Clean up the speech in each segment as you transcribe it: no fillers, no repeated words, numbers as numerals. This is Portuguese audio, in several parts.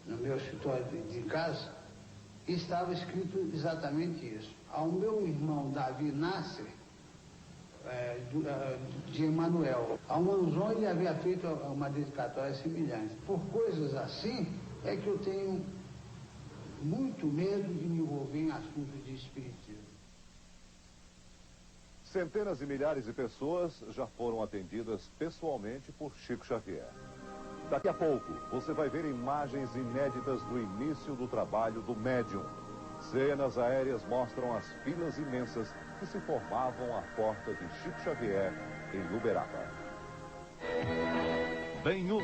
no meu escritório de casa, e estava escrito exatamente isso. Ao meu irmão Davi Nasser, de Emanuel, ao Manzon, ele havia feito uma dedicatória semelhante. Por coisas assim, é que eu tenho muito medo de me envolver em assuntos de espiritismo. Centenas de milhares de pessoas já foram atendidas pessoalmente por Chico Xavier. Daqui a pouco, você vai ver imagens inéditas do início do trabalho do médium. Cenas aéreas mostram as filas imensas que se formavam à porta de Chico Xavier, em Uberaba. Ben-Hur.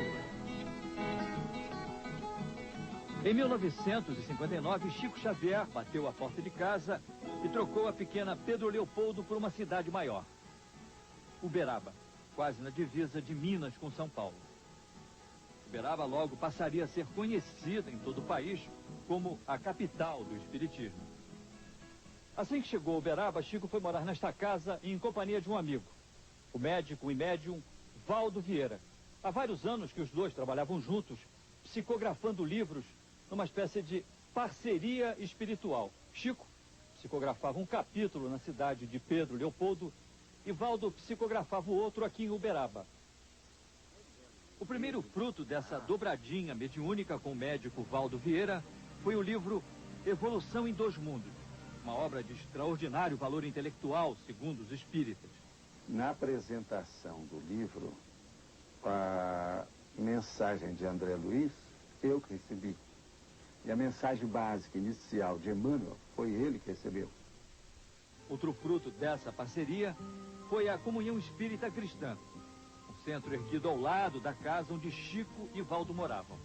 Em 1959, Chico Xavier bateu a porta de casa e trocou a pequena Pedro Leopoldo por uma cidade maior. Uberaba, quase na divisa de Minas com São Paulo. Uberaba logo passaria a ser conhecida em todo o país como a capital do espiritismo. Assim que chegou a Uberaba, Chico foi morar nesta casa em companhia de um amigo, o médico e médium Valdo Vieira. Há vários anos que os dois trabalhavam juntos, psicografando livros numa espécie de parceria espiritual. Chico psicografava um capítulo na cidade de Pedro Leopoldo e Valdo psicografava o outro aqui em Uberaba. O primeiro fruto dessa dobradinha mediúnica com o médico Valdo Vieira foi o livro Evolução em Dois Mundos, uma obra de extraordinário valor intelectual, segundo os espíritas. Na apresentação do livro, a mensagem de André Luiz, eu que recebi. E a mensagem básica inicial de Emmanuel, foi ele que recebeu. Outro fruto dessa parceria foi a Comunhão Espírita Cristã, um centro erguido ao lado da casa onde Chico e Valdo moravam.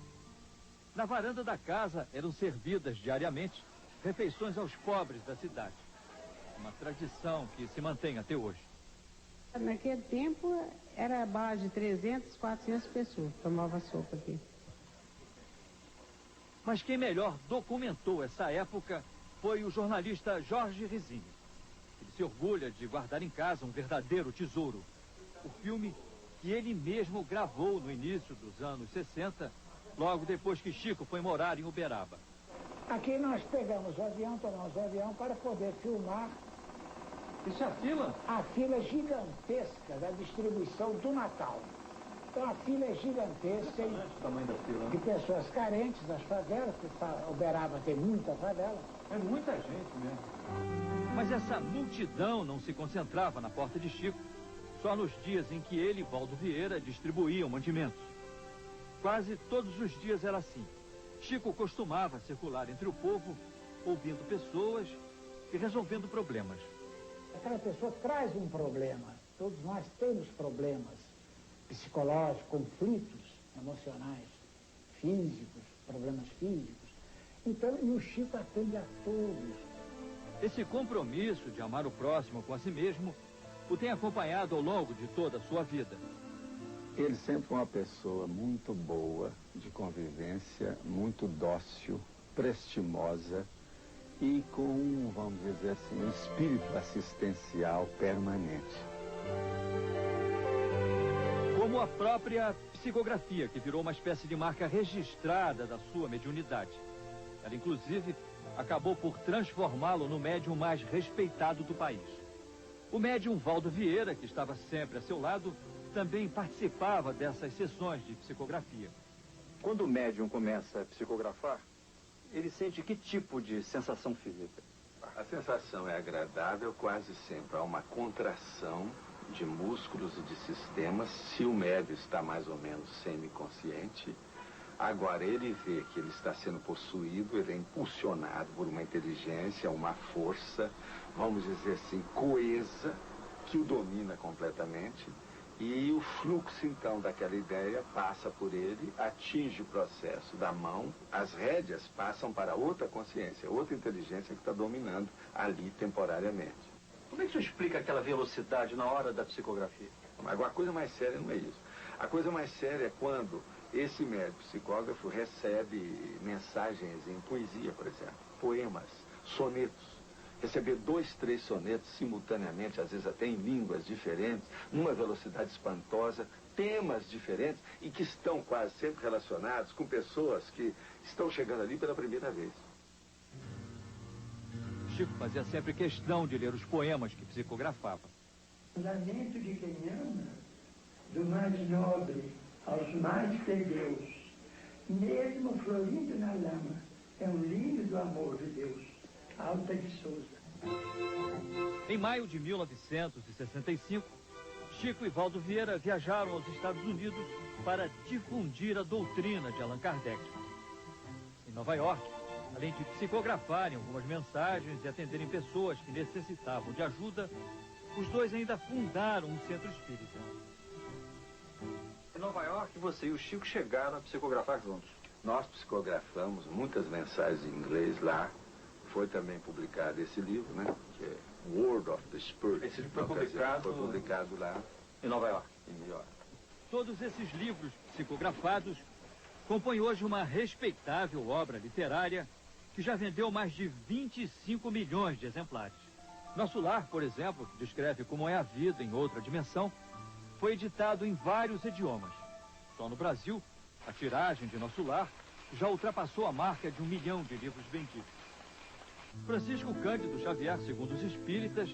Na varanda da casa eram servidas diariamente refeições aos pobres da cidade. Uma tradição que se mantém até hoje. Naquele tempo era a base de 300, 400 pessoas que tomavam sopa aqui. Mas quem melhor documentou essa época foi o jornalista Jorge Rezende. Ele se orgulha de guardar em casa um verdadeiro tesouro. O filme que ele mesmo gravou no início dos anos 60, logo depois que Chico foi morar em Uberaba. Aqui nós pegamos o avião, tomamos o avião para poder filmar. Isso é a fila? A fila gigantesca da distribuição do Natal. Então a fila é gigantesca O tamanho da fila, de pessoas carentes das favelas, porque Uberaba tem muita favela. É muita gente mesmo. Mas essa multidão não se concentrava na porta de Chico só nos dias em que ele e Valdo Vieira distribuíam mantimentos. Quase todos os dias era assim. Chico costumava circular entre o povo, ouvindo pessoas e resolvendo problemas. Aquela pessoa traz um problema. Todos nós temos problemas psicológicos, conflitos emocionais, físicos, problemas físicos. Então, e o Chico atende a todos. Esse compromisso de amar o próximo com a si mesmo o tem acompanhado ao longo de toda a sua vida. Ele sempre foi uma pessoa muito boa de convivência, muito dócil, prestimosa e com, vamos dizer assim, um espírito assistencial permanente. Como a própria psicografia, que virou uma espécie de marca registrada da sua mediunidade. Ela, inclusive, acabou por transformá-lo no médium mais respeitado do país. O médium Valdo Vieira, que estava sempre a seu lado, também participava dessas sessões de psicografia. Quando o médium começa a psicografar, ele sente que tipo de sensação física? A sensação é agradável quase sempre. Há uma contração de músculos e de sistemas, se o médium está mais ou menos semiconsciente. Agora, ele vê que ele está sendo possuído, ele é impulsionado por uma inteligência, uma força, vamos dizer assim, coesa, que o domina completamente. E o fluxo, então, daquela ideia passa por ele, atinge o processo da mão, as rédeas passam para outra consciência, outra inteligência que está dominando ali temporariamente. Como é que o senhor explica aquela velocidade na hora da psicografia? Agora, a coisa mais séria não é isso. A coisa mais séria é quando esse médico psicógrafo recebe mensagens em poesia, por exemplo, poemas, sonetos. Receber 2, 3 sonetos simultaneamente, às vezes até em línguas diferentes, numa velocidade espantosa, temas diferentes e que estão quase sempre relacionados com pessoas que estão chegando ali pela primeira vez. Chico fazia sempre questão de ler os poemas que psicografava. Lamento de quem ama, do mais nobre aos mais plebeus, mesmo florindo na lama, é um lírio do amor de Deus. Alta de Souza. Em maio de 1965, Chico e Valdo Vieira viajaram aos Estados Unidos para difundir a doutrina de Allan Kardec. Em Nova York, além de psicografarem algumas mensagens e atenderem pessoas que necessitavam de ajuda, os dois ainda fundaram um centro espírita. Em Nova York, você e o Chico chegaram a psicografar juntos. Nós psicografamos muitas mensagens em inglês lá. Foi também publicado esse livro, né? Que é Word of the Spirit. Esse livro foi publicado lá em Nova York. Em New York. Todos esses livros psicografados compõem hoje uma respeitável obra literária que já vendeu mais de 25 milhões de exemplares. Nosso Lar, por exemplo, que descreve como é a vida em outra dimensão, foi editado em vários idiomas. Só no Brasil, a tiragem de Nosso Lar já ultrapassou a marca de 1 milhão de livros vendidos. Francisco Cândido Xavier, segundo os espíritas,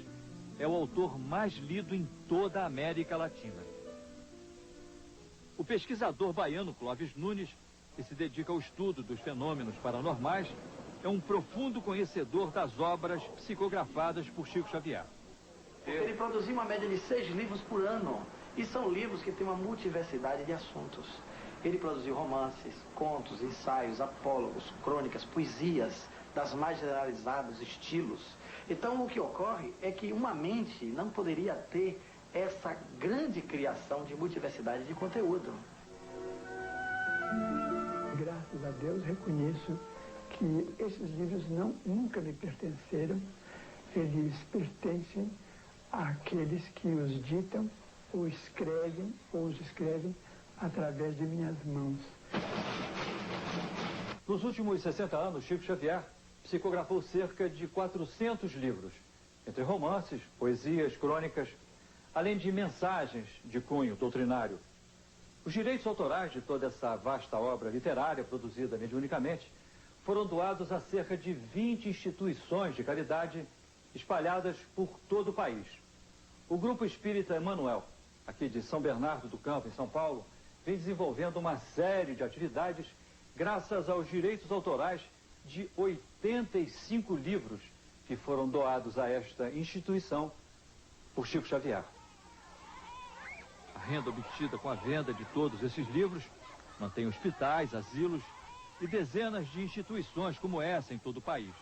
é o autor mais lido em toda a América Latina. O pesquisador baiano Clóvis Nunes, que se dedica ao estudo dos fenômenos paranormais, é um profundo conhecedor das obras psicografadas por Chico Xavier. Ele produziu uma média de 6 livros por ano, e são livros que têm uma multiversidade de assuntos. Ele produziu romances, contos, ensaios, apólogos, crônicas, poesias, das mais generalizados estilos. Então, o que ocorre é que uma mente não poderia ter essa grande criação de multiversidade de conteúdo. Graças a Deus, reconheço que esses livros nunca me pertenceram. Eles pertencem àqueles que os ditam, ou os escrevem através de minhas mãos. Nos últimos 60 anos, Chico Xavier psicografou cerca de 400 livros, entre romances, poesias, crônicas, além de mensagens de cunho doutrinário. Os direitos autorais de toda essa vasta obra literária produzida mediunicamente foram doados a cerca de 20 instituições de caridade espalhadas por todo o país. O Grupo Espírita Emmanuel, aqui de São Bernardo do Campo, em São Paulo, vem desenvolvendo uma série de atividades graças aos direitos autorais de 85 livros que foram doados a esta instituição por Chico Xavier. A renda obtida com a venda de todos esses livros mantém hospitais, asilos e dezenas de instituições como essa em todo o país.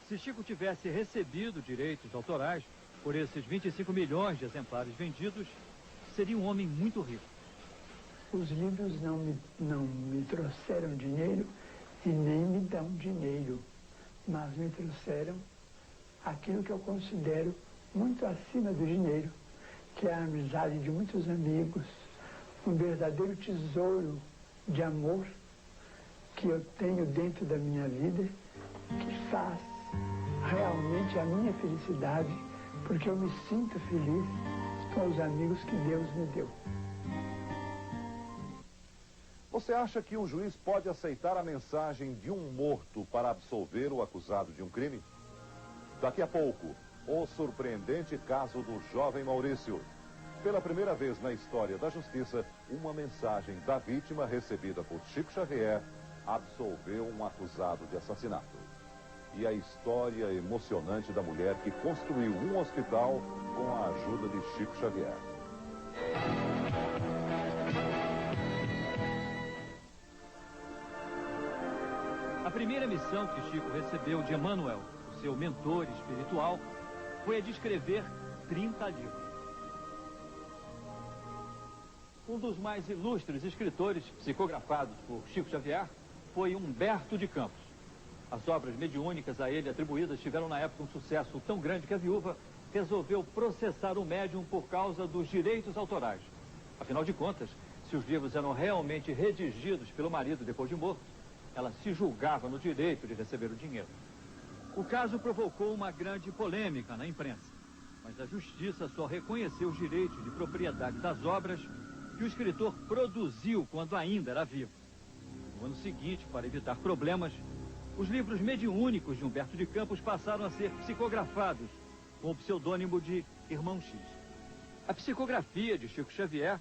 Se Chico tivesse recebido direitos autorais por esses 25 milhões de exemplares vendidos, seria um homem muito rico. Os livros não me trouxeram dinheiro e nem me dão dinheiro, mas me trouxeram aquilo que eu considero muito acima do dinheiro, que é a amizade de muitos amigos, um verdadeiro tesouro de amor que eu tenho dentro da minha vida, que faz realmente a minha felicidade, porque eu me sinto feliz com os amigos que Deus me deu. Você acha que um juiz pode aceitar a mensagem de um morto para absolver o acusado de um crime? Daqui a pouco, o surpreendente caso do jovem Maurício. Pela primeira vez na história da justiça, uma mensagem da vítima recebida por Chico Xavier absolveu um acusado de assassinato. E a história emocionante da mulher que construiu um hospital com a ajuda de Chico Xavier. A primeira missão que Chico recebeu de Emmanuel, o seu mentor espiritual, foi a de escrever 30 livros. Um dos mais ilustres escritores psicografados por Chico Xavier foi Humberto de Campos. As obras mediúnicas a ele atribuídas tiveram na época um sucesso tão grande que a viúva resolveu processar o médium por causa dos direitos autorais. Afinal de contas, se os livros eram realmente redigidos pelo marido depois de morto, ela se julgava no direito de receber o dinheiro. O caso provocou uma grande polêmica na imprensa, mas a justiça só reconheceu os direitos de propriedade das obras que o escritor produziu quando ainda era vivo. No ano seguinte, para evitar problemas, os livros mediúnicos de Humberto de Campos passaram a ser psicografados com o pseudônimo de Irmão X. A psicografia de Chico Xavier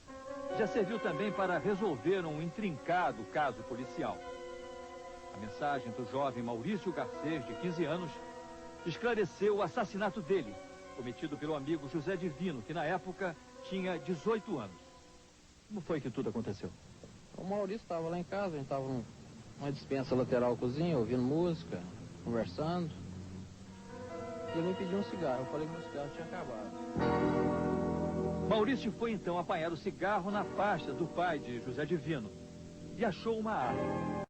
já serviu também para resolver um intrincado caso policial. A mensagem do jovem Maurício Garcês, de 15 anos, esclareceu o assassinato dele, cometido pelo amigo José Divino, que na época tinha 18 anos. Como foi que tudo aconteceu? O Maurício estava lá em casa, a gente estava numa dispensa lateral cozinha, ouvindo música, conversando. E ele me pediu um cigarro, eu falei que meu cigarro tinha acabado. Maurício foi então apanhar o cigarro na pasta do pai de José Divino e achou uma arma.